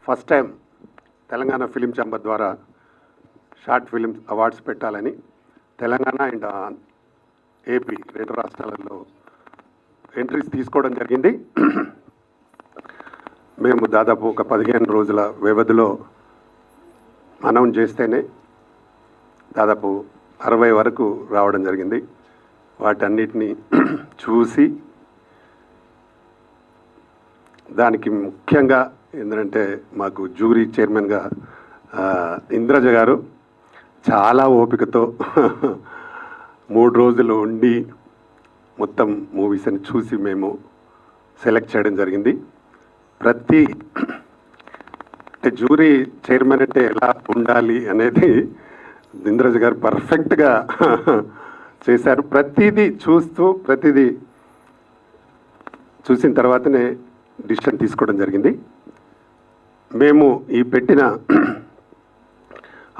First time Telangana film chamber ద్వారా short films awards పెట్టాలని Telangana and AP రెండు రాష్ట్రాలలో ఎంట్రీస్ తీసుకోవడం జరిగింది. మేము దాదాపు ఒక 15 రోజుల వ్యవధిలో అనౌన్స్ చేస్తేనే దాదాపు 60 వరకు రావడం జరిగింది. వాటన్నిటిని చూసి దానికి ముఖ్యంగా ఏంటంటే మాకు జ్యూరీ చైర్మన్గా ఇంద్రజ గారు చాలా ఓపికతో 3 రోజులు ఉండి మొత్తం మూవీస్ అని చూసి మేము సెలెక్ట్ చేయడం జరిగింది. ప్రతి జ్యూరీ చైర్మన్ అంటే ఎలా ఉండాలి అనేది ఇంద్రజ గారు పర్ఫెక్ట్గా చేశారు. ప్రతిదీ చూసిన తర్వాతనే డిసిషన్ తీసుకోవడం జరిగింది. మేము ఈ పెట్టిన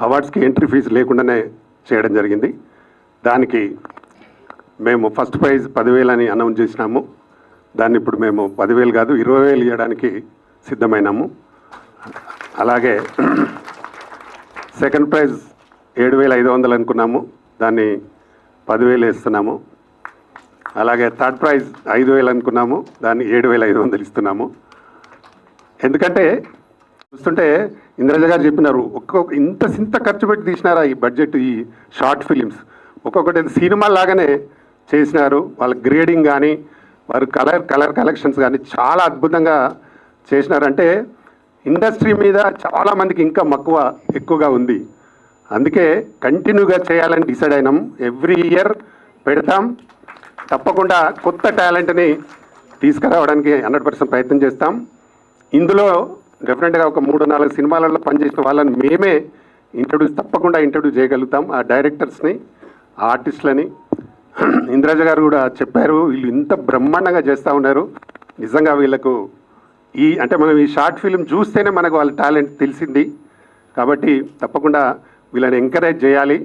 అవార్డ్స్కి ఎంట్రీ ఫీజు లేకుండానే చేయడం జరిగింది. దానికి మేము ఫస్ట్ ప్రైజ్ 10,000 అని అనౌన్స్ చేసినాము. దాన్ని ఇప్పుడు మేము 10,000 కాదు 20,000 ఇవ్వడానికి సిద్ధమైనాము. అలాగే సెకండ్ ప్రైజ్ 7,500 అనుకున్నాము, దాన్ని 10,000 ఇస్తున్నాము. అలాగే థర్డ్ ప్రైజ్ 5,000 అనుకున్నాము, దాన్ని 7,500 ఇస్తున్నాము. ఎందుకంటే చూస్తుంటే ఇంద్రజ గారు చెప్పినారు, ఇంత ఖర్చు పెట్టి తీసినారా ఈ బడ్జెట్, ఈ షార్ట్ ఫిలిమ్స్ ఒక్కొక్కటి సినిమా లాగానే చేసినారు. వాళ్ళ గ్రేడింగ్ కానీ వారు కలర్ కలెక్షన్స్ కానీ చాలా అద్భుతంగా చేసినారంటే ఇండస్ట్రీ మీద చాలామందికి ఇంకా మక్కువ ఎక్కువగా ఉంది. అందుకే కంటిన్యూగా చేయాలని డిసైడ్ అయినాం. ఎవ్రీ ఇయర్ పెడతాం. తప్పకుండా కొత్త టాలెంట్ని తీసుకురావడానికి 100% ప్రయత్నం చేస్తాం. ఇందులో డెఫినెట్గా ఒక 3-4 సినిమాలలో పనిచేసిన వాళ్ళని మేమే తప్పకుండా ఇంట్రడ్యూస్ చేయగలుగుతాం. ఆ డైరెక్టర్స్ని, ఆ ఆర్టిస్టులని. ఇంద్రజ గారు కూడా చెప్పారు, వీళ్ళు ఇంత బ్రహ్మాండంగా చేస్తూ ఉన్నారు. నిజంగా వీళ్ళకు అంటే మనం ఈ షార్ట్ ఫిలిం చూస్తేనే మనకు వాళ్ళ టాలెంట్ తెలిసింది. కాబట్టి తప్పకుండా వీళ్ళని ఎంకరేజ్ చేయాలి.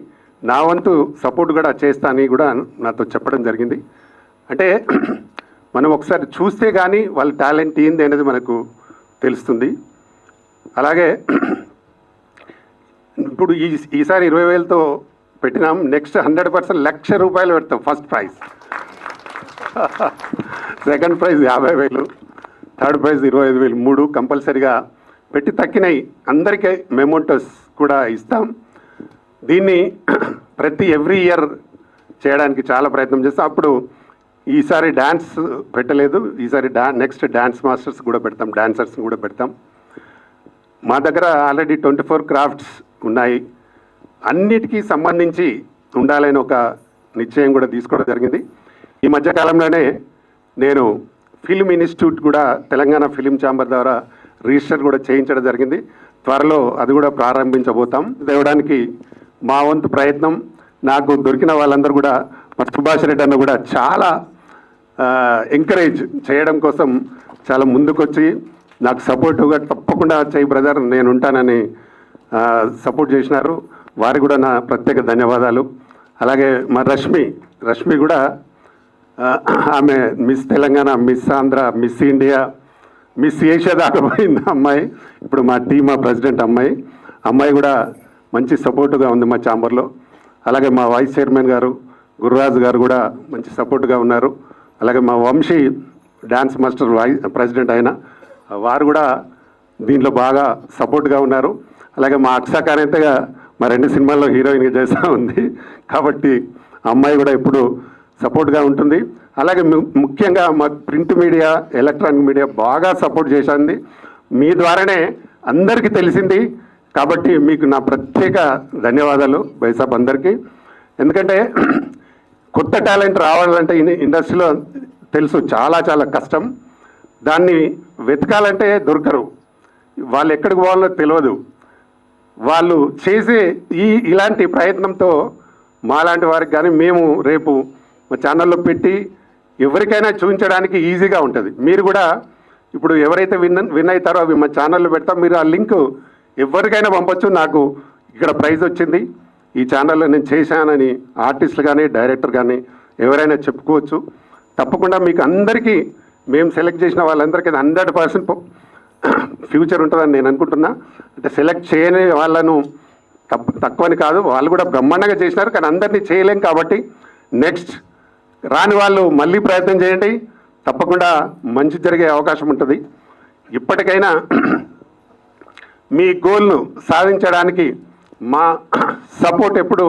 నా వంతు సపోర్ట్ కూడా చేస్తానని కూడా నాతో చెప్పడం జరిగింది. అంటే మనం ఒకసారి చూస్తే కానీ వాళ్ళ టాలెంట్ ఏంది అనేది మనకు తెలుస్తుంది. అలాగే ఇప్పుడు ఈసారి 20,000తో పెట్టినాం. నెక్స్ట్ 100% ₹1,00,000 పెడతాం. First prize, second prize 50,000, third prize 25,000, 3 కంపల్సరీగా పెట్టి తక్కినాయి అందరికీ మెమోటోస్ కూడా ఇస్తాం. దీన్ని ఎవ్రీ ఇయర్ చేయడానికి చాలా ప్రయత్నం చేస్తాం. అప్పుడు ఈసారి డ్యాన్స్ పెట్టలేదు, ఈసారి నెక్స్ట్ డ్యాన్స్ మాస్టర్స్ కూడా పెడతాం, డాన్సర్స్ని కూడా పెడతాం. మా దగ్గర ఆల్రెడీ 24 క్రాఫ్ట్స్ ఉన్నాయి. అన్నిటికీ సంబంధించి ఉండాలని ఒక నిశ్చయం కూడా తీసుకోవడం జరిగింది. ఈ మధ్యకాలంలోనే నేను ఫిల్మ్ ఇన్స్టిట్యూట్ కూడా తెలంగాణ ఫిలిం ఛాంబర్ ద్వారా రిజిస్టర్ కూడా చేయించడం జరిగింది. త్వరలో అది కూడా ప్రారంభించబోతాం. తేవడానికి మా వంతు ప్రయత్నం. నాకు దొరికిన వాళ్ళందరూ కూడా సుభాష్ రెడ్డి అన్న కూడా చాలా ఎంకరేజ్ చేయడం కోసం చాలా ముందుకొచ్చి నాకు సపోర్టుగా తప్పకుండా చేయి బ్రదర్ నేను ఉంటానని సపోర్ట్ చేసినారు. వారికి కూడా నా ప్రత్యేక ధన్యవాదాలు. అలాగే మా రష్మి కూడా ఆమె miss Telangana, miss Andhra, miss India, miss Asia దాకా పోయింది అమ్మాయి. ఇప్పుడు మా టీమ్ ప్రెసిడెంట్ అమ్మాయి కూడా మంచి సపోర్టుగా ఉంది మా ఛాంబర్లో. అలాగే మా వైస్ చైర్మన్ గారు గురురాజు గారు కూడా మంచి సపోర్టుగా ఉన్నారు. అలాగే మా వంశీ డ్యాన్స్ మాస్టర్ ప్రెసిడెంట్ అయిన వారు కూడా దీంట్లో బాగా సపోర్ట్గా ఉన్నారు. అలాగే మా అక్షా కానేతగా మా 2 సినిమాల్లో హీరోయిన్గా చేస్తూ ఉంది. కాబట్టి అమ్మాయి కూడా ఎప్పుడు సపోర్ట్గా ఉంటుంది. అలాగే ముఖ్యంగా మా ప్రింట్ మీడియా, ఎలక్ట్రానిక్ మీడియా బాగా సపోర్ట్ చేసింది. మీ ద్వారానే అందరికీ తెలిసింది. కాబట్టి మీకు నా ప్రత్యేక ధన్యవాదాలు బైసాబ్ అందరికీ. ఎందుకంటే కొత్త టాలెంట్ రావాలంటే ఇండస్ట్రీలో తెలుసు చాలా కష్టం. దాన్ని వెతకాలంటే దొరకరు. వాళ్ళు ఎక్కడికి పోవాలో తెలియదు. వాళ్ళు చేసే ఇలాంటి ప్రయత్నంతో మాలాంటి వారికి కానీ మేము రేపు మా ఛానల్లో పెట్టి ఎవరికైనా చూపించడానికి ఈజీగా ఉంటుంది. మీరు కూడా ఇప్పుడు ఎవరైతే విన్ అవుతారో అవి మా ఛానల్లో పెడతాం. మీరు ఆ లింక్ ఎవరికైనా పంపొచ్చు. నాకు ఇక్కడ ప్రైజ్ వచ్చింది, ఈ ఛానల్లో నేను చేశానని ఆర్టిస్టులు కానీ డైరెక్టర్ కానీ ఎవరైనా చెప్పుకోవచ్చు. తప్పకుండా మీకు అందరికీ మేము సెలెక్ట్ చేసిన వాళ్ళందరికీ 100% ఫ్యూచర్ ఉంటుందని నేను అనుకుంటున్నా. అంటే సెలెక్ట్ చేయని వాళ్ళను తక్కువని కాదు, వాళ్ళు కూడా బ్రహ్మాండంగా చేసినారు, కానీ అందరినీ చేయలేం కాబట్టి నెక్స్ట్ రాని వాళ్ళు మళ్ళీ ప్రయత్నం చేయండి, తప్పకుండా మంచి జరిగే అవకాశం ఉంటుంది. ఇప్పటికైనా మీ గోల్ను సాధించడానికి మా సపోర్ట్ ఎప్పుడు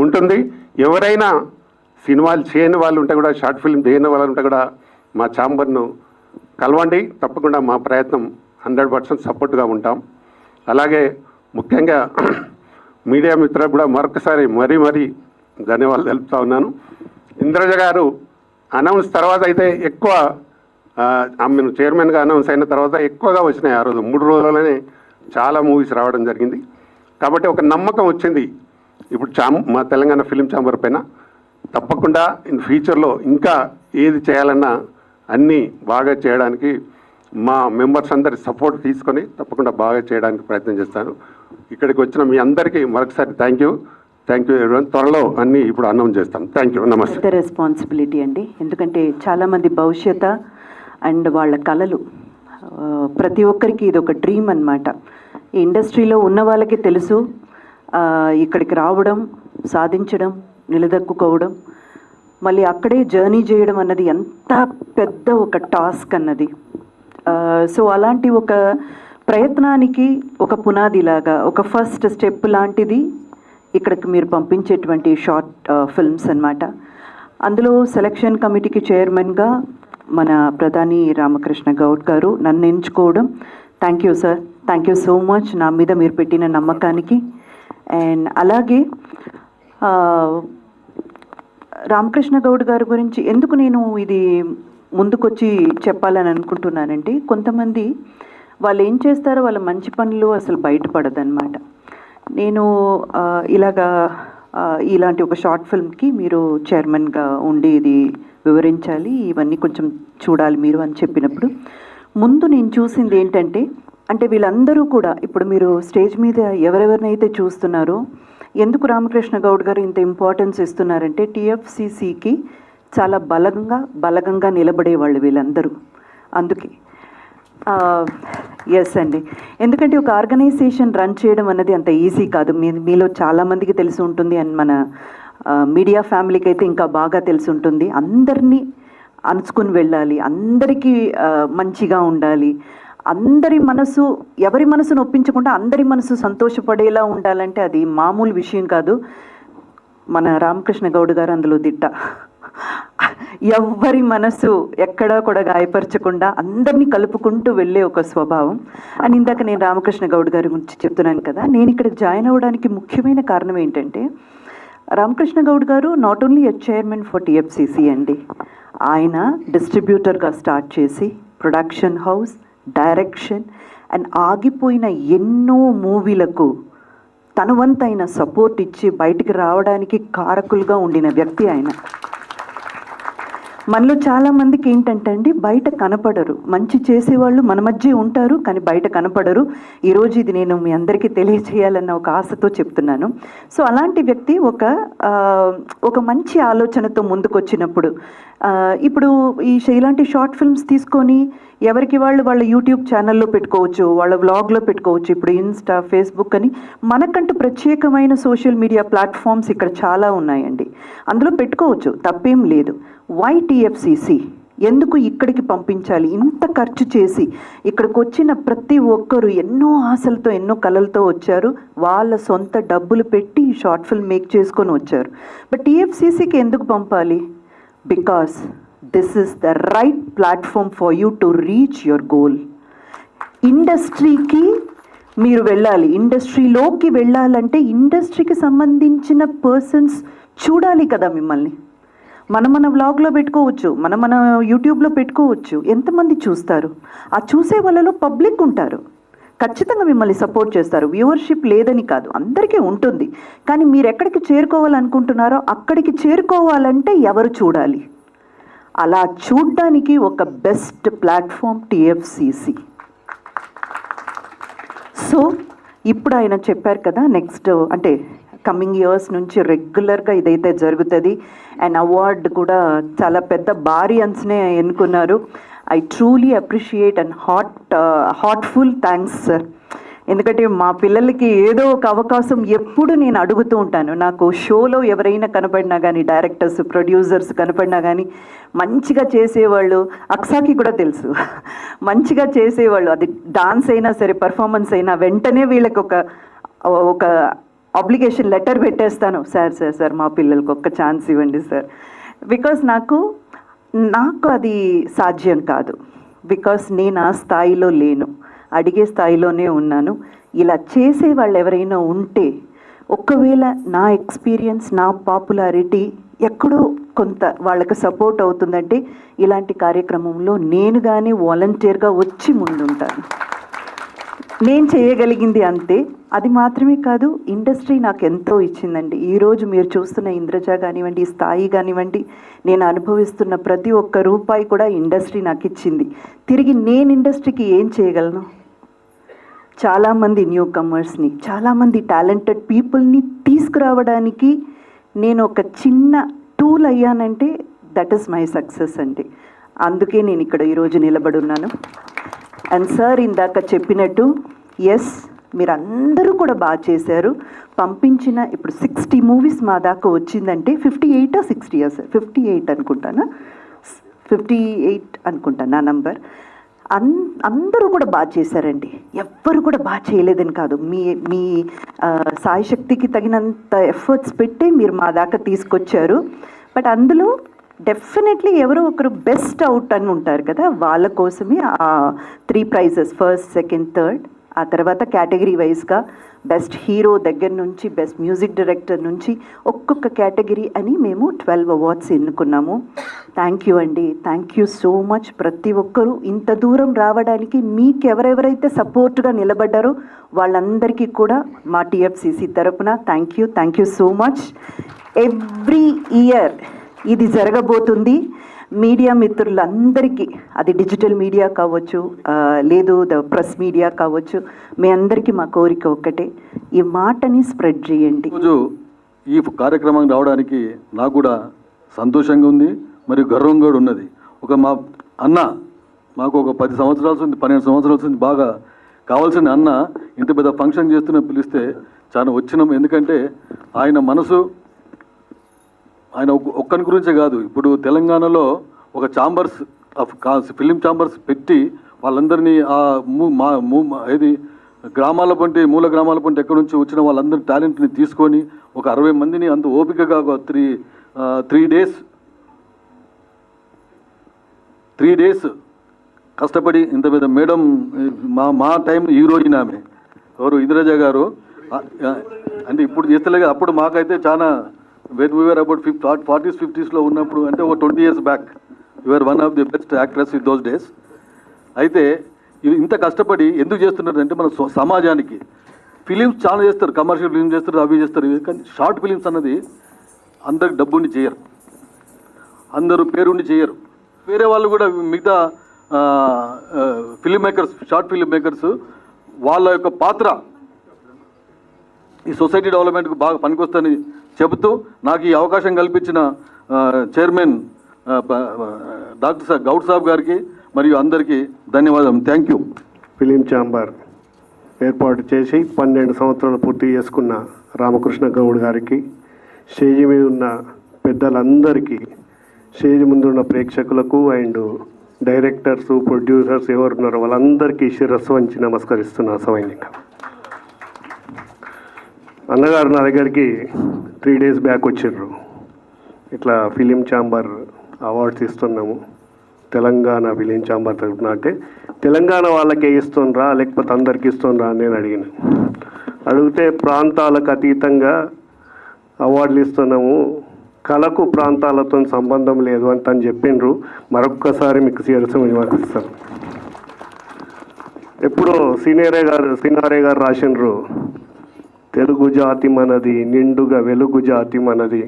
ఉంటుంది. ఎవరైనా సినిమాలు చేయని వాళ్ళు ఉంటే కూడా, షార్ట్ ఫిల్మ్ చేయని వాళ్ళు ఉంటే కూడా మా ఛాంబర్ను కలవండి, తప్పకుండా మా ప్రయత్నం 100% సపోర్ట్గా ఉంటాం. అలాగే ముఖ్యంగా మీడియా మిత్రులకు కూడా మరొకసారి మరీ ధన్యవాదాలు తెలుపుతా ఉన్నాను. ఇంద్రజ గారు అనౌన్స్ తర్వాత అయితే ఎక్కువ ఆమెను చైర్మన్గా అనౌన్స్ అయిన తర్వాత ఎక్కువగా వచ్చినాయి. ఆ రోజు 3 రోజుల్లోనే చాలా మూవీస్ రావడం జరిగింది. కాబట్టి ఒక నమ్మకం వచ్చింది ఇప్పుడు మా తెలంగాణ ఫిలిం ఛాంబర్ పైన. తప్పకుండా ఇన్ ఫ్యూచర్లో ఇంకా ఏది చేయాలన్నా అన్నీ బాగా చేయడానికి మా మెంబర్స్ అందరి సపోర్ట్ తీసుకొని తప్పకుండా బాగా చేయడానికి ప్రయత్నం చేస్తాను. ఇక్కడికి వచ్చిన మీ అందరికీ మరొకసారి థ్యాంక్ యూ ఎవరీవన్. త్వరలో అన్నీ ఇప్పుడు అనౌన్స్ చేస్తాం. థ్యాంక్ యూ, నమస్తే. రెస్పాన్సిబిలిటీ అండి, ఎందుకంటే చాలామంది భవిష్యత్ అండ్ వాళ్ళ కళలు ప్రతి ఒక్కరికి ఇది ఒక డ్రీమ్ అన్నమాట. ఈ ఇండస్ట్రీలో ఉన్న వాళ్ళకి తెలుసు ఇక్కడికి రావడం, సాధించడం, నిలదొక్కుకోవడం, మళ్ళీ అక్కడే జర్నీ చేయడం అన్నది ఎంత పెద్ద ఒక టాస్క్ అన్నది. సో అలాంటి ఒక ప్రయత్నానికి ఒక పునాదిలాగా ఒక ఫస్ట్ స్టెప్ లాంటిది ఇక్కడికి మీరు పంపించేటువంటి షార్ట్ ఫిల్మ్స్ అన్నమాట. అందులో సెలక్షన్ కమిటీకి చైర్మన్గా మన ప్రధాని రామకృష్ణ గౌడ్ గారు నన్ను ఎంచుకోవడం, thank you sir, thank you so much నా మీద మీరు పెట్టిన నమ్మకానికి. అండ్ అలాగే రామకృష్ణ గౌడ్ గారి గురించి ఎందుకు నేను ఇది ముందుకొచ్చి చెప్పాలని అనుకుంటున్నానంటే, కొంతమంది వాళ్ళు ఏం చేస్తారో వాళ్ళ మంచి పనులు అసలు బయటపడదన్నమాట. నేను ఇలాంటి ఒక షార్ట్ ఫిల్మ్కి మీరు చైర్మన్గా ఉండి ఇది వివరించాలి, ఇవన్నీ కొంచెం చూడాలి మీరు అని చెప్పినప్పుడు ముందు నేను చూసింది ఏంటంటే, అంటే వీళ్ళందరూ కూడా ఇప్పుడు మీరు స్టేజ్ మీద ఎవరెవరినైతే చూస్తున్నారో ఎందుకు రామకృష్ణ గౌడ్ గారు ఇంత ఇంపార్టెన్స్ ఇస్తున్నారంటే, టీఎఫ్సిసికి చాలా బలగంగా నిలబడేవాళ్ళు వీళ్ళందరూ. అందుకే ఎస్ అండి, ఎందుకంటే ఒక ఆర్గనైజేషన్ రన్ చేయడం అన్నది అంత ఈజీ కాదు. మీలో చాలామందికి తెలిసి ఉంటుంది, అండ్ మన మీడియా ఫ్యామిలీకి అయితే ఇంకా బాగా తెలిసి ఉంటుంది. అందరినీ అనుచుకుని వెళ్ళాలి, అందరికీ మంచిగా ఉండాలి, ఎవరి మనసు నొప్పించకుండా అందరి మనసు సంతోషపడేలా ఉండాలంటే అది మామూలు విషయం కాదు. మన రామకృష్ణ గౌడ్ గారు అందులో దిట్ట. ఎవ్వరి మనసు ఎక్కడా కూడా గాయపరచకుండా అందరినీ కలుపుకుంటూ వెళ్ళే ఒక స్వభావం. అని ఇందాక నేను రామకృష్ణ గౌడ్ గారి గురించి చెప్తున్నాను కదా, నేను ఇక్కడ జాయిన్ అవ్వడానికి ముఖ్యమైన కారణం ఏంటంటే, రామకృష్ణ గౌడ్ గారు not only a chairman for TFCC అండి, ఆయన డిస్ట్రిబ్యూటర్గా స్టార్ట్ చేసి ప్రొడక్షన్ హౌస్, డైరెక్షన్ అండ్ ఆగిపోయిన ఎన్నో మూవీలకు తన వంతైన సపోర్ట్ ఇచ్చి బయటికి రావడానికి కారకులుగా ఉండిన వ్యక్తి ఆయన. మనలో చాలామందికి ఏంటంటే అండి, బయట కనపడరు, మంచి చేసేవాళ్ళు మన మధ్య ఉంటారు కానీ బయట కనపడరు. ఈరోజు ఇది నేను మీ అందరికీ తెలియజేయాలన్న ఒక ఆశతో చెప్తున్నాను. సో అలాంటి వ్యక్తి ఒక మంచి ఆలోచనతో ముందుకొచ్చినప్పుడు, ఇప్పుడు ఇలాంటి షార్ట్ ఫిల్మ్స్ తీసుకొని ఎవరికి వాళ్ళ యూట్యూబ్ ఛానల్లో పెట్టుకోవచ్చు, వాళ్ళ వ్లాగ్లో పెట్టుకోవచ్చు. ఇప్పుడు ఇన్స్టా, ఫేస్బుక్ అని మనకంటూ ప్రత్యేకమైన సోషల్ మీడియా ప్లాట్ఫామ్స్ ఇక్కడ చాలా ఉన్నాయండి, అందులో పెట్టుకోవచ్చు, తప్పేం లేదు. వై టీఎఫ్సిసి ఎందుకు ఇక్కడికి పంపించాలి? ఇంత ఖర్చు చేసి ఇక్కడికి వచ్చిన ప్రతి ఒక్కరు ఎన్నో ఆశలతో, ఎన్నో కలలతో వచ్చారు, వాళ్ళ సొంత డబ్బులు పెట్టి షార్ట్ ఫిల్మ్ మేక్ చేసుకొని వచ్చారు. బట్ టీఎఫ్సిసికి ఎందుకు పంపాలి? Because this is the right platform for you to reach your goal. ఇండస్ట్రీకి మీరు వెళ్ళాలి, ఇండస్ట్రీలోకి వెళ్ళాలంటే ఇండస్ట్రీకి సంబంధించిన పర్సన్స్ చూడాలి కదా మిమ్మల్ని. మన వ్లాగ్లో పెట్టుకోవచ్చు, మన యూట్యూబ్లో పెట్టుకోవచ్చు, ఎంతమంది చూస్తారు? ఆ చూసే వాళ్ళలో పబ్లిక్ ఉంటారు, ఖచ్చితంగా మిమ్మల్ని సపోర్ట్ చేస్తారు. వ్యూవర్షిప్ లేదని కాదు, అందరికీ ఉంటుంది. కానీ మీరు ఎక్కడికి చేరుకోవాలనుకుంటున్నారో అక్కడికి చేరుకోవాలంటే ఎవరు చూడాలి? అలా చూడ్డానికి ఒక బెస్ట్ ప్లాట్ఫామ్ టీఎఫ్సిసి. సో ఇప్పుడు ఆయన చెప్పారు కదా, నెక్స్ట్ అంటే కమింగ్ ఇయర్స్ నుంచి రెగ్యులర్గా ఇదైతే జరుగుతుంది. అండ్ అవార్డు కూడా చాలా పెద్ద భారీ అంచనే ఎన్నుకున్నారు. I truly appreciate and heartful thanks sir. ఎందుకంటే మా పిల్లలకి ఏదో ఒక అవకాశం ఎప్పుడు నేను అడుగుతూ ఉంటాను. నాకు షోలో ఎవరైనా కనపడినా కానీ, డైరెక్టర్స్, ప్రొడ్యూసర్స్ కనపడినా కానీ మంచిగా చేసేవాళ్ళు, అక్సాకి కూడా తెలుసు, మంచిగా చేసేవాళ్ళు, అది డాన్స్ అయినా సరే, పర్ఫార్మెన్స్ అయినా వెంటనే వీళ్ళకి ఒక అబ్లిగేషన్ లెటర్ పెట్టేస్తాను, సార్ సార్ సార్ మా పిల్లలకి ఒక్క ఛాన్స్ ఇవ్వండి సార్. బికాస్ నాకు అది సాధ్యం కాదు. బికాస్ నేను ఆ స్థాయిలో లేను, అడిగే స్థాయిలోనే ఉన్నాను. ఇలా చేసే వాళ్ళు ఎవరైనా ఉంటే, ఒకవేళ నా ఎక్స్పీరియన్స్, నా పాపులారిటీ ఎక్కడో కొంత వాళ్ళకి సపోర్ట్ అవుతుందంటే ఇలాంటి కార్యక్రమంలో నేను కానీ వాలంటీర్గా వచ్చి ముందుంటాను. నేను చేయగలిగింది అంతే. అది మాత్రమే కాదు, ఇండస్ట్రీ నాకు ఎంతో ఇచ్చిందండి. ఈరోజు మీరు చూస్తున్న ఇంద్రజ కానివ్వండి, స్థాయి కానివ్వండి, నేను అనుభవిస్తున్న ప్రతి ఒక్క రూపాయి కూడా ఇండస్ట్రీ నాకు ఇచ్చింది. తిరిగి నేను ఇండస్ట్రీకి ఏం చేయగలను? చాలామంది న్యూ కమర్స్ని, చాలామంది టాలెంటెడ్ పీపుల్ని తీసుకురావడానికి నేను ఒక చిన్న టూల్ అయ్యానంటే దట్ ఈస్ మై సక్సెస్ అండి. అందుకే నేను ఇక్కడ ఈరోజు నిలబడున్నాను. అండ్ సార్ ఇందాక చెప్పినట్టు, ఎస్, మీరందరూ కూడా బాగా చేశారు. పంపించిన ఇప్పుడు 60 మూవీస్ మా దాకా వచ్చిందంటే 58 or 60 సార్, 58 అనుకుంటానా, 58 అనుకుంటాను నా నంబర్. అందరూ కూడా బాగా చేశారండి, ఎవ్వరు కూడా బాగా చేయలేదని కాదు. మీ సాయశక్తికి తగినంత ఎఫర్ట్స్ పెట్టి మీరు మా దాకా తీసుకొచ్చారు. బట్ అందులో డెఫినెట్లీ ఎవరో ఒకరు బెస్ట్ అవుట్ అని ఉంటారు కదా, వాళ్ళ కోసమే ఆ 3 prizes, ఫస్ట్, సెకండ్, థర్డ్. ఆ తర్వాత కేటగిరీ వైజ్గా బెస్ట్ హీరో దగ్గర నుంచి బెస్ట్ మ్యూజిక్ డైరెక్టర్ నుంచి ఒక్కొక్క కేటగిరీ అని మేము 12 అవార్డ్స్ ఎన్నుకున్నాము. థ్యాంక్ యూ అండి, థ్యాంక్ యూ సో మచ్. ప్రతి ఒక్కరూ ఇంత దూరం రావడానికి మీకు ఎవరెవరైతే సపోర్ట్గా నిలబడ్డారో వాళ్ళందరికీ కూడా మా టీఎఫ్సిసి తరపున thank you so much. Every year ఇది జరగబోతుంది. మీడియా మిత్రులందరికీ, అది డిజిటల్ మీడియా కావచ్చు, లేదు ప్రెస్ మీడియా కావచ్చు, మీ అందరికీ మా కోరిక ఒక్కటే, ఈ మాటని స్ప్రెడ్ చేయండి. రోజు ఈ కార్యక్రమం రావడానికి నాకు కూడా సంతోషంగా ఉంది, మరియు గర్వంగా కూడా ఉన్నది. మా అన్న మాకు ఒక 10 సంవత్సరాల నుంచి 12 సంవత్సరాల నుంచి బాగా కావాల్సిన అన్న ఇంత పెద్ద ఫంక్షన్ చేస్తున్న పిలిస్తే చాలా వచ్చినాం. ఎందుకంటే ఆయన మనసు, ఆయన ఒక్కని గురించే కాదు, ఇప్పుడు తెలంగాణలో ఒక ఛాంబర్స్ ఆఫ్ ఫిలిం ఛాంబర్స్ పెట్టి వాళ్ళందరినీ ఏది గ్రామాల పంటి, మూల గ్రామాల పంటి ఎక్కడి నుంచి వచ్చిన వాళ్ళందరి టాలెంట్ని తీసుకొని ఒక 60 మందిని అంత ఓపికగా ఒక 3 డేస్ కష్టపడి ఇంత పెద్ద మేడం మా టైం హీరోయిన్ ఆమె ఎవరు ఇంద్రజ గారు అంటే ఇప్పుడు చేస్తలేగా, అప్పుడు మాకైతే చాలా when we were about 40s 50s లో ఉన్నప్పుడు, అంటే ఒక 20 years back, we were one of the best actors in those days. అయితే ఇంత కష్టపడి ఎందుకు చేస్తున్నారు అంటే మన సమాజానికి. ఫిలిమ్స్ చాలా చేస్తారు, కమర్షియల్ ఫిలిమ్స్ చేస్తారు, అవి చేస్తారు, కానీ షార్ట్ ఫిలిమ్స్ అన్నది అందరికి డబ్బుని చేయరు, అందరూ పేరుండి చేయరు. వేరే వాళ్ళు కూడా మిగతా film makers, short film makers వాళ్ళ యొక్క పాత్ర ఈ సొసైటీ డెవలప్మెంట్కు బాగా పనికొస్తుందని చెబుతూ నాకు ఈ అవకాశం కల్పించిన చైర్మన్ డాక్టర్ గౌడ్ సాబ్ గారికి మరియు అందరికీ ధన్యవాదం. Thank you. ఫిలిం ఛాంబర్ ఏర్పాటు చేసి 12 సంవత్సరాలు పూర్తి చేసుకున్న రామకృష్ణ గౌడ్ గారికి, స్టేజ్ మీద ఉన్న పెద్దలందరికీ, స్టేజ్ ముందున్న ప్రేక్షకులకు అండ్ డైరెక్టర్స్, ప్రొడ్యూసర్స్ ఎవరున్నారో వాళ్ళందరికీ శిరస్సు వంచి నమస్కరిస్తున్నా సవైనిక. అన్నగారు నా దగ్గరికి 3 days బ్యాక్ వచ్చిర్రు, ఇట్లా ఫిలిం ఛాంబర్ అవార్డ్స్ ఇస్తున్నాము తెలంగాణ ఫిలిం ఛాంబర్ తరఫున. అంటే తెలంగాణ వాళ్ళకే ఇస్తుండ్రా లేకపోతే అందరికి ఇస్తుండ్రా అని నేను అడిగిన. అడిగితే ప్రాంతాలకు అతీతంగా అవార్డులు ఇస్తున్నాము, కళకు ప్రాంతాలతో సంబంధం లేదు అని తను చెప్పిండ్రు. మరొక్కసారి మీకు శిరస్సు విమర్శిస్తాను. ఎప్పుడో సీనారే గారు రాసిండ్రు, తెలుగు జాతి మనది, నిండుగా వెలుగు జాతి మనది,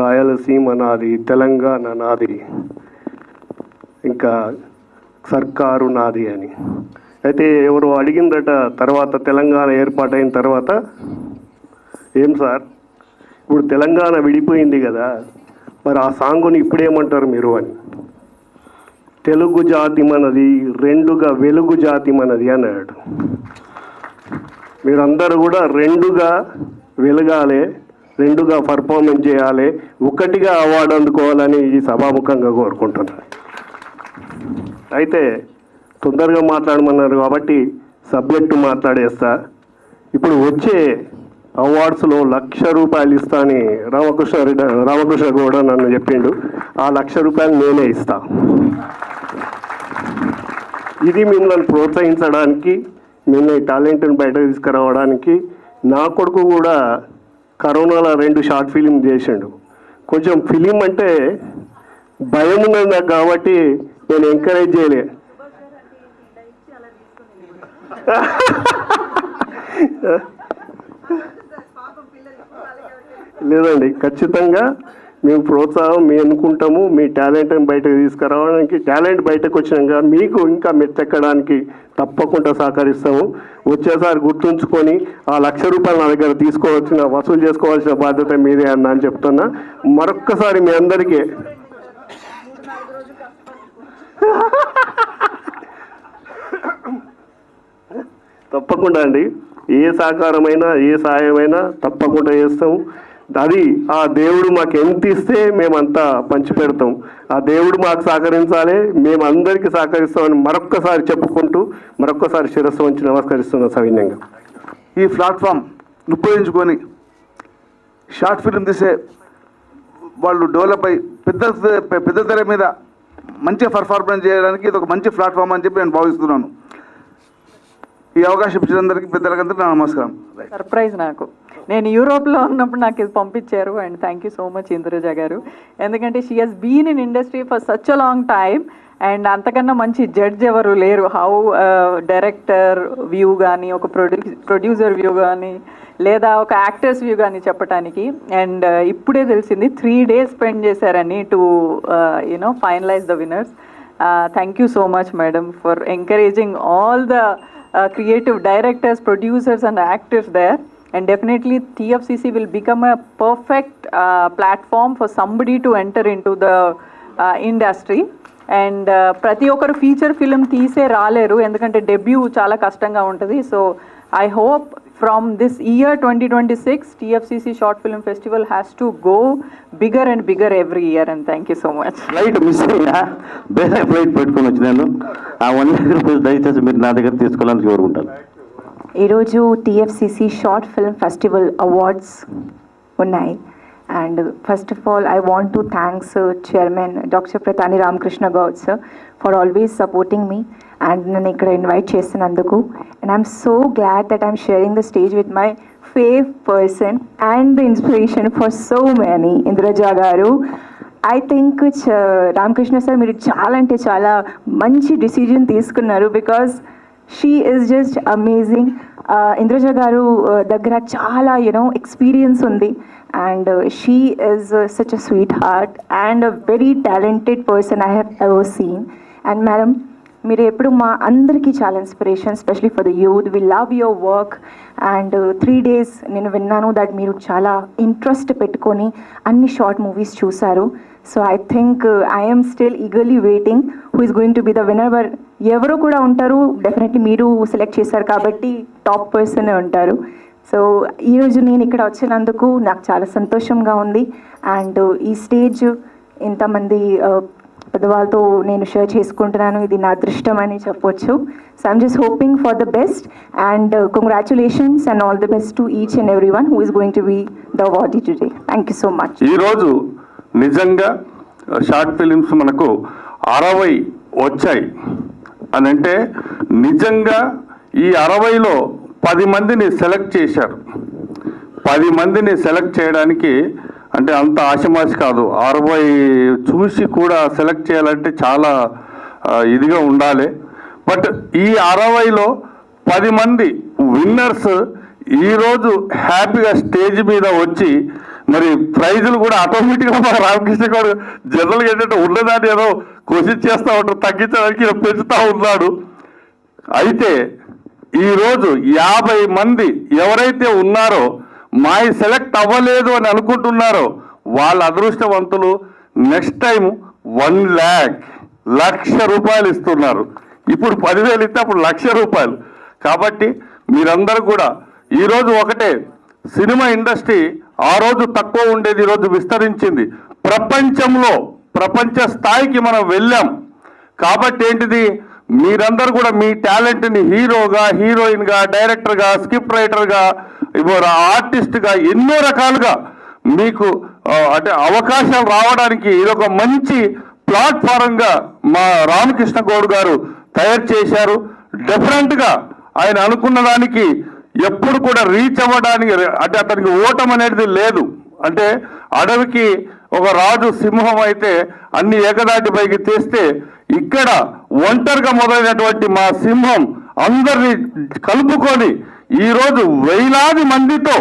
రాయలసీమ నాది, తెలంగాణ నాది, ఇంకా సర్కారు నాది అని. అయితే ఎవరు అడిగిందట తర్వాత, తెలంగాణ ఏర్పాటైన తర్వాత, ఏం సార్ ఇప్పుడు తెలంగాణ విడిపోయింది కదా, మరి ఆ సాంగుని ఇప్పుడేమంటారు మీరు అని. తెలుగు జాతి మనది, రెండుగా వెలుగు జాతి మనది అన్నాడు. మీరందరూ కూడా రెండుగా వెలగాలి, రెండుగా పర్ఫార్మెన్స్ చేయాలి, ఒకటిగా అవార్డు అందుకోవాలని ఈ సభాముఖంగా కోరుకుంటున్నాను. అయితే తొందరగా మాట్లాడమన్నారు కాబట్టి సబ్జెక్టు మాట్లాడేస్తా. ఇప్పుడు వచ్చే అవార్డ్స్లో ₹1,00,000 ఇస్తా అని రామకృష్ణ గౌడ నన్ను చెప్పిండు. ఆ ₹1,00,000 నేనే ఇస్తా. ఇది మిమ్మల్ని ప్రోత్సహించడానికి, మిమ్మల్ని టాలెంట్ని బయట తీసుకురావడానికి. నా కొడుకు కూడా కరోనాలో 2 షార్ట్ ఫిలిం చేసిండు. కొంచెం ఫిలిం అంటే భయం ఉన్నది నాకు కాబట్టి నేను ఎంకరేజ్ చేయలే. లేదండి, ఖచ్చితంగా మేము ప్రోత్సాహం మేము అనుకుంటాము. మీ టాలెంట్ని బయటకు తీసుకురావడానికి, టాలెంట్ బయటకు వచ్చినాక మీకు ఇంకా మెత్తెక్కడానికి తప్పకుండా సహకరిస్తాము. వచ్చేసారి గుర్తుంచుకొని ఆ ₹1,00,000 నా దగ్గర తీసుకోవాల్సిన, వసూలు చేసుకోవాల్సిన బాధ్యత మీదే అని చెప్తున్నా. మరొక్కసారి మీ అందరికీ తప్పకుండా అండి, ఏ సహకారమైనా ఏ సహాయమైనా తప్పకుండా చేస్తాము. అది ఆ దేవుడు మాకు ఎంత ఇస్తే మేమంతా పంచి పెడతాం. ఆ దేవుడు మాకు సహకరించాలి, మేము అందరికీ సహకరిస్తామని మరొక్కసారి చెప్పుకుంటూ మరొక్కసారి శిరస్సు వంచి నమస్కరిస్తున్నాం సవినయంగా. ఈ ప్లాట్ఫామ్ ఉపయోగించుకొని షార్ట్ ఫిల్మ్ తీసే వాళ్ళు డెవలప్ అయ్యి పెద్ద తెర మీద మంచిగా పర్ఫార్మెన్స్ చేయడానికి ఇది ఒక మంచి ప్లాట్ఫామ్ అని చెప్పి నేను భావిస్తున్నాను. ఈ అవకాశం ఇచ్చినందరికీ పెద్దలకందరికీ నా నమస్కారం. సర్ప్రైజ్ నాకు. నేను యూరోప్లో ఉన్నప్పుడు నాకు ఇది పంపించారు. And thank you so much Indraja garu. ఎందుకంటే she has been in industry for such a long time. And అంతకన్నా మంచి జడ్జ్ ఎవరు లేరు. హౌ డైరెక్టర్ వ్యూ కానీ, ఒక ప్రొడ్యూసర్ వ్యూ కానీ, లేదా ఒక యాక్టర్స్ వ్యూ కానీ చెప్పడానికి. అండ్ ఇప్పుడే తెలిసింది 3 days స్పెండ్ చేశారని to finalize the winners. Thank you so much madam for encouraging all the creative directors, producers and actors there. And definitely TFCC will become a perfect platform for somebody to enter into the industry. And ప్రతి ఒక్కరు feature film తీసే రాలేరు, ఎందుకంటే debut చాలా కష్టంగా ఉంటుంది. So I hope from this year 2026 TFCC short film festival has to go bigger and bigger every year. And thank you so much. Flight miss అయ్యా, వేరే ఫ్లైట్ పెట్టుకొని వచ్చినాను. ఆ ₹1,00,000 దయచేసి మీరు నా దగ్గర తీసుకోవాలని కోరుకుంటాను. ఈరోజు TFCC short film festival awards ఉన్నాయి. And first of all I want to thanks chairman doctor Pratani Ramakrishna Goud sir for always supporting me and నన్ను ఇక్కడ ఇన్వైట్ చేసినందుకు. And I'm so glad that I'm sharing the stage with my fave person and the inspiration for so many, Indraja garu. I think Ramakrishna sir మీరు చాలా అంటే చాలా మంచి decision తీసుకున్నారు, because she is just amazing. Indraja garu దగ్గర చాలా ఎక్స్పీరియన్స్ ఉంది. And she is such a sweet heart and a very talented person I have ever seen. And madam మీరు ఎప్పుడు మా అందరికీ చాలా inspiration, especially for the youth. We love your work. And 3 days నేను విన్నాను దట్ మీరు చాలా ఇంట్రెస్ట్ పెట్టుకొని అన్ని షార్ట్ మూవీస్ చూశారు. So I think I'm still eagerly waiting who is going to be the winner. But ఎవరు కూడా ఉంటారు, డెఫినెట్లీ మీరు సెలెక్ట్ చేశారు కాబట్టి టాప్ పర్సనే ఉంటారు. సో ఈరోజు నేను ఇక్కడ వచ్చినందుకు నాకు చాలా సంతోషంగా ఉంది. అండ్ ఈ స్టేజ్ ఇంతమంది పెద్దవాళ్ళతో నేను షేర్ చేసుకుంటున్నాను, ఇది నా అదృష్టం అని చెప్పొచ్చు. So I'm just hoping for the best and congratulations and all the best to each and every one who is going to be the awardee today. Thank you so much. ఈరోజు నిజంగా short films మనకు 60 వచ్చాయి అని అంటే నిజంగా ఈ 60లో 10 మందిని select చేశారు. 10 మందిని సెలెక్ట్ చేయడానికి అంటే అంత ఆశమాసి కాదు. 60 చూసి కూడా సెలెక్ట్ చేయాలంటే చాలా ఇదిగా ఉండాలి. బట్ ఈ 60లో 10 మంది విన్నర్స్ ఈరోజు హ్యాపీగా స్టేజ్ మీద వచ్చి మరి ప్రైజులు కూడా ఆటోమేటిక్గా మా రామకృష్ణ గారు జనరల్గా ఏంటంటే ఉన్నదాన్ని ఏదో క్వశ్చన్ చేస్తూ ఉంటారు, తగ్గించడానికి పెంచుతూ ఉన్నాడు. అయితే ఈరోజు 50 మంది ఎవరైతే ఉన్నారో మాయి సెలెక్ట్ అవ్వలేదు అని అనుకుంటున్నారో వాళ్ళ అదృష్టవంతులు. నెక్స్ట్ టైం 1 lakh 1,00,000 ఇస్తున్నారు. ఇప్పుడు 10,000 ఇస్తే అప్పుడు 1,00,000 రూపాయలు. కాబట్టి మీరందరూ కూడా ఈరోజు ఒకటే, సినిమా ఇండస్ట్రీ ఆ రోజు తక్కువ ఉండేది, ఈరోజు విస్తరించింది. ప్రపంచ స్థాయికి మనం వెళ్ళాం. కాబట్టి ఏంటిది, మీరందరూ కూడా మీ టాలెంట్ని హీరోగా, హీరోయిన్గా, డైరెక్టర్గా, స్క్రిప్ట్ రైటర్గా, ఆర్టిస్ట్గా ఎన్నో రకాలుగా మీకు అంటే అవకాశాలు రావడానికి ఇదొక మంచి ప్లాట్ఫారంగా మా రామకృష్ణ గౌడ్ గారు తయారు చేశారు. డెఫినెట్గా ఆయన అనుకున్న దానికి ఎప్పుడు కూడా రీచ్ అవ్వడానికి, అంటే అతనికి ఓటం అనేది లేదు. అంటే అడవికి ఒక రాజు సింహం అయితే అన్ని ఏకదాటి పైకి తెస్తే, ఇక్కడ ఒంటరిగా మొదలైనటువంటి మా సింహం అందరినీ కలుపుకొని ఈరోజు వేలాది మందితో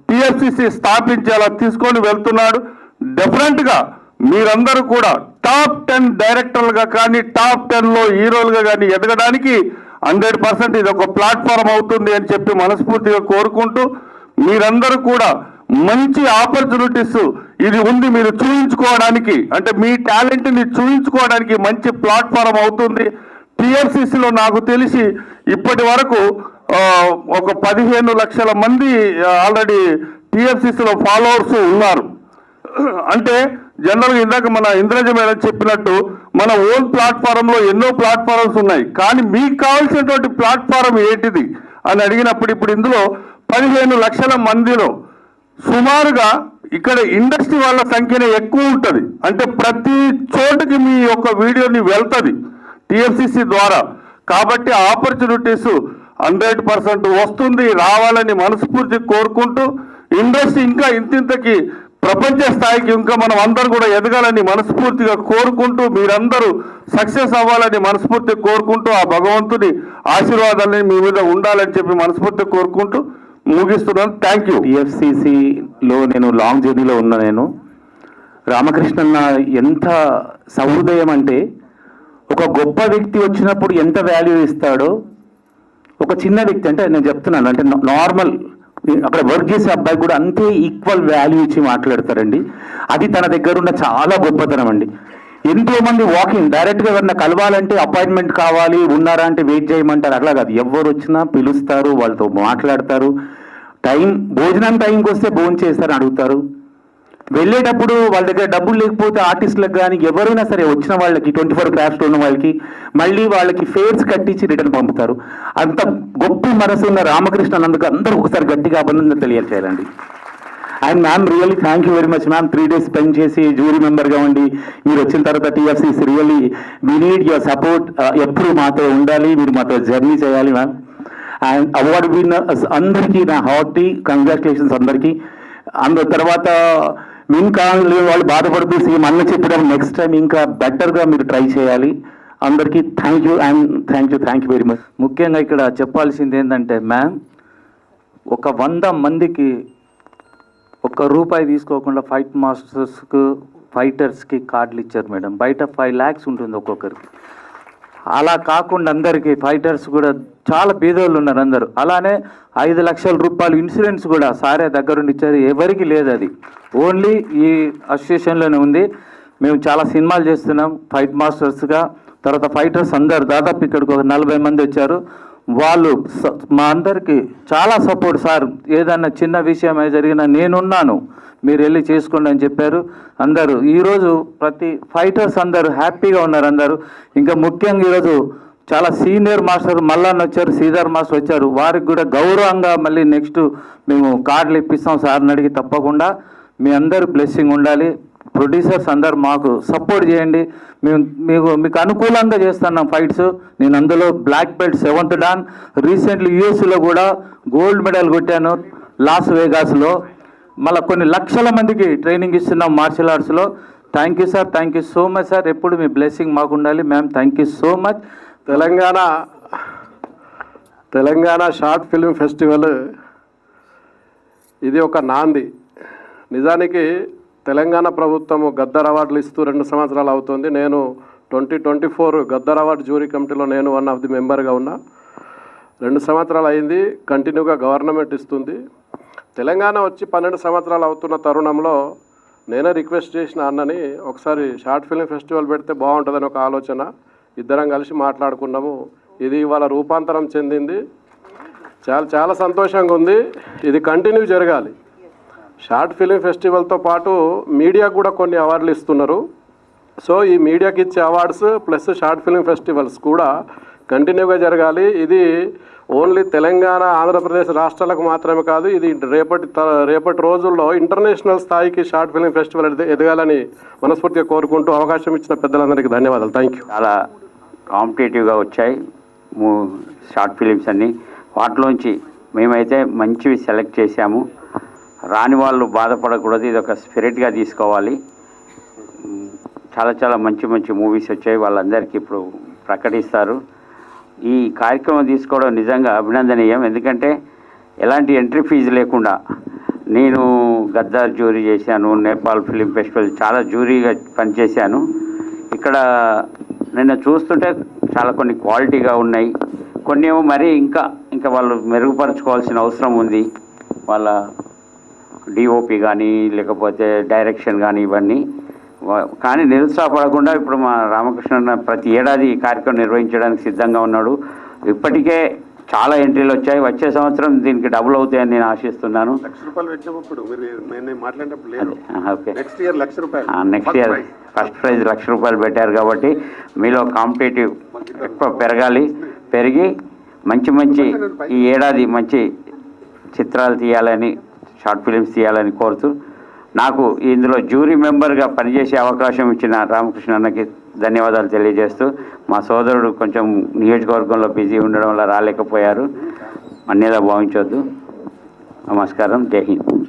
టిఎఫ్సిసి స్థాపించేలా తీసుకొని వెళ్తున్నాడు. డెఫినెట్గా మీరందరూ కూడా టాప్ 10 డైరెక్టర్లుగా కానీ, టాప్ 10లో హీరోలుగా కానీ ఎదగడానికి 100% ఇది ఒక ప్లాట్ఫామ్ అవుతుంది అని చెప్పి మనస్ఫూర్తిగా కోరుకుంటూ, మీరందరూ కూడా మంచి ఆపర్చునిటీస్ ఇది ఉంది మీరు చూపించుకోవడానికి, అంటే మీ టాలెంట్ని చూపించుకోవడానికి మంచి ప్లాట్ఫామ్ అవుతుంది. టిఎఫ్సిసిలో నాకు తెలిసి ఇప్పటి వరకు ఒక 15 లక్షల మంది ఆల్రెడీ టిఎఫ్సిసిలో ఫాలోవర్స్ ఉన్నారు. అంటే జనరల్గా ఇందాక మన ఇంద్రజ మేడం చెప్పినట్టు మన ఓన్ ప్లాట్ఫారంలో ఎన్నో ప్లాట్ఫారమ్స్ ఉన్నాయి. కానీ మీకు కావాల్సినటువంటి ప్లాట్ఫారం ఏంటిది అని అడిగినప్పుడు, ఇప్పుడు ఇందులో 15 లక్షల మందిలో సుమారుగా ఇక్కడ ఇండస్ట్రీ వాళ్ళ సంఖ్యనే ఎక్కువ ఉంటుంది. అంటే ప్రతి చోటుకి మీ యొక్క వీడియోని వెళ్తుంది టిఎఫ్సిసి ద్వారా. కాబట్టి ఆపర్చునిటీస్ 100% వస్తుంది, రావాలని మనస్ఫూర్తి కోరుకుంటూ, ఇండస్ట్రీ ఇంకా ఇంతింతకి ప్రపంచ స్థాయికి ఇంకా మనం అందరూ కూడా ఎదగాలని మనస్ఫూర్తిగా కోరుకుంటూ, మీరందరూ సక్సెస్ అవ్వాలని మనస్ఫూర్తిగా కోరుకుంటూ, ఆ భగవంతుని ఆశీర్వాదాలని మీ మీద ఉండాలని చెప్పి మనస్ఫూర్తిగా కోరుకుంటూ ముగిస్తున్నాను. Thank you. టిఎఫ్సిసిలో నేను లాంగ్ జర్నీలో ఉన్నా. నేను రామకృష్ణన్న ఎంత సహృదయం అంటే, ఒక గొప్ప వ్యక్తి వచ్చినప్పుడు ఎంత వాల్యూ ఇస్తాడో, ఒక చిన్న వ్యక్తి అంటే నేను చెప్తున్నాను, అంటే నార్మల్ అక్కడ వర్క్ చేసే అబ్బాయి కూడా అంతే ఈక్వల్ వాల్యూ ఇచ్చి మాట్లాడతారండి. అది తన దగ్గర ఉన్న చాలా గొప్పతనం అండి. ఎంతో మంది వాకింగ్ డైరెక్ట్గా ఎవరన్నా కలవాలంటే అపాయింట్మెంట్ కావాలి, ఉన్నారా అంటే వెయిట్ చేయమంటారు. అట్లా కాదు, ఎవరు వచ్చినా పిలుస్తారు, వాళ్ళతో మాట్లాడతారు. భోజనం టైంకి వస్తే భోజనం చేస్తారని అడుగుతారు. వెళ్ళేటప్పుడు వాళ్ళ దగ్గర డబ్బులు లేకపోతే ఆర్టిస్టులకు కానీ ఎవరైనా సరే వచ్చిన వాళ్ళకి 24 క్రాఫ్ట్స్ ఉన్న వాళ్ళకి మళ్ళీ వాళ్ళకి ఫేర్స్ కట్టించి రిటర్న్ పంపుతారు. అంత గొప్ప మనసు ఉన్న రామకృష్ణ నందుకు అందరూ ఒకసారి గట్టిగా అభినందన తెలియజేయాలండి. And ma'am really thank you very much ma'am. 3 days spend చేసి జ్యూరీ మెంబర్గా ఉండి మీరు వచ్చిన తర్వాత TFCC really we need your support. ఎప్పుడు మాతో ఉండాలి, మీరు మాతో జర్నీ చేయాలి మ్యామ్. అండ్ అవార్డు విన్నర్స్ అందరికీ నా హార్టీ కంగ్రాచులేషన్స్ అందరికీ. తర్వాత మేము కావాలి వాళ్ళు బాధపడుతూ సీఎం అన్న చెప్పడం నెక్స్ట్ టైం ఇంకా బెటర్గా మీరు ట్రై చేయాలి. అందరికీ thank you and thank you very much. ముఖ్యంగా ఇక్కడ చెప్పాల్సింది ఏంటంటే మ్యామ్, ఒక 100 మందికి ₹1 తీసుకోకుండా ఫైట్ మాస్టర్స్కు, ఫైటర్స్కి కార్డులు ఇచ్చారు మేడం. బయట 5 lakhs ఉంటుంది ఒక్కొక్కరికి. అలా కాకుండా అందరికీ ఫైటర్స్ కూడా చాలా పేదోళ్ళు ఉన్నారు అందరూ. అలానే 5 లక్షల రూపాయలు ఇన్సూరెన్స్ కూడా సారే దగ్గరుండి ఇచ్చారు. ఎవరికి లేదు, అది ఓన్లీ ఈ అసోసియేషన్లోనే ఉంది. మేము చాలా సినిమాలు చేస్తున్నాం ఫైట్ మాస్టర్స్గా. తర్వాత ఫైటర్స్ అందరు దాదాపు ఇక్కడికి ఒక 40 మంది వచ్చారు. వాళ్ళు మా అందరికీ చాలా సపోర్ట్. సార్ ఏదన్నా చిన్న విషయం జరిగినా నేనున్నాను, మీరు వెళ్ళి చేసుకోండి అని చెప్పారు అందరూ. ఈరోజు ప్రతి ఫైటర్స్ అందరూ హ్యాపీగా ఉన్నారు అందరూ. ఇంకా ముఖ్యంగా ఈరోజు చాలా సీనియర్ మాస్టర్ మల్లన్న వచ్చారు, శ్రీధర్ మాస్టర్ వచ్చారు. వారికి కూడా గౌరవంగా మళ్ళీ నెక్స్ట్ మేము కార్డులు ఇప్పిస్తాం సార్ని అడిగి. తప్పకుండా మీ అందరూ బ్లెస్సింగ్ ఉండాలి. ప్రొడ్యూసర్స్ అందరు మాకు సపోర్ట్ చేయండి. మీకు అనుకూలంగా చేస్తున్నాం ఫైట్స్. నేను అందులో black belt 7th don, recently యూఎస్లో కూడా గోల్డ్ మెడల్ కొట్టాను లాస్ వేగాస్లో. మళ్ళీ కొన్ని లక్షల మందికి ట్రైనింగ్ ఇస్తున్నాం మార్షల్ ఆర్ట్స్లో. Thank you sir, thank you so much sir. ఎప్పుడు మీ బ్లెస్సింగ్ మాకు ఉండాలి ma'am. Thank you so much. Telangana short film festival ఇది ఒక నాంది. నిజానికి తెలంగాణ ప్రభుత్వము గద్దర్ అవార్డులు ఇస్తూ 2 సంవత్సరాలు అవుతుంది. నేను 2024 గద్దర్ అవార్డు జ్యూరీ కమిటీలో నేను 1 of the మెంబర్గా ఉన్నా. 2 సంవత్సరాలు అయింది. కంటిన్యూగా గవర్నమెంట్ ఇస్తుంది. తెలంగాణ వచ్చి 12 సంవత్సరాలు అవుతున్న తరుణంలో నేనే రిక్వెస్ట్ చేసిన అన్నని ఒకసారి షార్ట్ ఫిల్మ్ ఫెస్టివల్ పెడితే బాగుంటుందని ఒక ఆలోచన, ఇద్దరం కలిసి మాట్లాడుకున్నాము. ఇది ఇవాళ రూపాంతరం చెందింది. చాలా చాలా సంతోషంగా ఉంది. ఇది కంటిన్యూ జరగాలి. షార్ట్ ఫిలిం ఫెస్టివల్తో పాటు మీడియాకు కూడా కొన్ని అవార్డులు ఇస్తున్నారు. సో ఈ మీడియాకి ఇచ్చే awards plus short film festivals కూడా కంటిన్యూగా జరగాలి. ఇది ఓన్లీ తెలంగాణ, ఆంధ్రప్రదేశ్ రాష్ట్రాలకు మాత్రమే కాదు, ఇది రేపటి రోజుల్లో ఇంటర్నేషనల్ స్థాయికి షార్ట్ ఫిలిం ఫెస్టివల్ ఎదగాలని మనస్ఫూర్తిగా కోరుకుంటూ అవకాశం ఇచ్చిన పెద్దలందరికీ ధన్యవాదాలు. Thank you. చాలా కాంపిటేటివ్గా వచ్చాయి షార్ట్ ఫిలిమ్స్ అన్నీ. వాటిలోంచి మేమైతే మంచివి సెలెక్ట్ చేశాము. రాని వాళ్ళు బాధపడకూడదు, ఇది ఒక స్పిరిట్గా తీసుకోవాలి. చాలా చాలా మంచి మంచి మూవీస్ వచ్చాయి, వాళ్ళందరికీ ఇప్పుడు ప్రకటిస్తారు. ఈ కార్యక్రమం తీసుకోవడం నిజంగా అభినందనీయం. ఎందుకంటే ఎలాంటి ఎంట్రీ ఫీజు లేకుండా నేను గద్దార్ జ్యూరీ చేశాను, నేపాల్ ఫిలిం ఫెస్టివల్ చాలా జ్యూరీగా పనిచేశాను. ఇక్కడ నిన్న చూస్తుంటే చాలా కొన్ని క్వాలిటీగా ఉన్నాయి, కొన్ని ఏమో మరీ ఇంకా వాళ్ళు మెరుగుపరచుకోవాల్సిన అవసరం ఉంది. వాళ్ళ డిఓపి కానీ లేకపోతే డైరెక్షన్ కానీ ఇవన్నీ. కానీ నిరుత్సాహపడకుండా ఇప్పుడు మా రామకృష్ణ ప్రతి ఏడాది ఈ కార్యక్రమం నిర్వహించడానికి సిద్ధంగా ఉన్నాడు. ఇప్పటికే చాలా ఎంట్రీలు వచ్చాయి. వచ్చే సంవత్సరం దీనికి డబుల్ అవుతాయని నేను ఆశిస్తున్నాను. నెక్స్ట్ ఇయర్ ఫస్ట్ ప్రైజ్ ₹1,00,000 పెట్టారు కాబట్టి మీలో కాంపిటేటివ్ ఎక్కువ పెరగాలి. పెరిగి మంచి ఈ ఏడాది మంచి చిత్రాలు తీయాలని, షార్ట్ ఫిలిమ్స్ తీయాలని కోరుతూ నాకు ఇందులో జ్యూరీ మెంబర్గా పనిచేసే అవకాశం ఇచ్చిన రామకృష్ణ అన్నకి ధన్యవాదాలు తెలియజేస్తూ, మా సోదరుడు కొంచెం నియోజకవర్గంలో బిజీ ఉండడం వల్ల రాలేకపోయారు, అన్యదా భావించొద్దు. నమస్కారం. జై హింద్.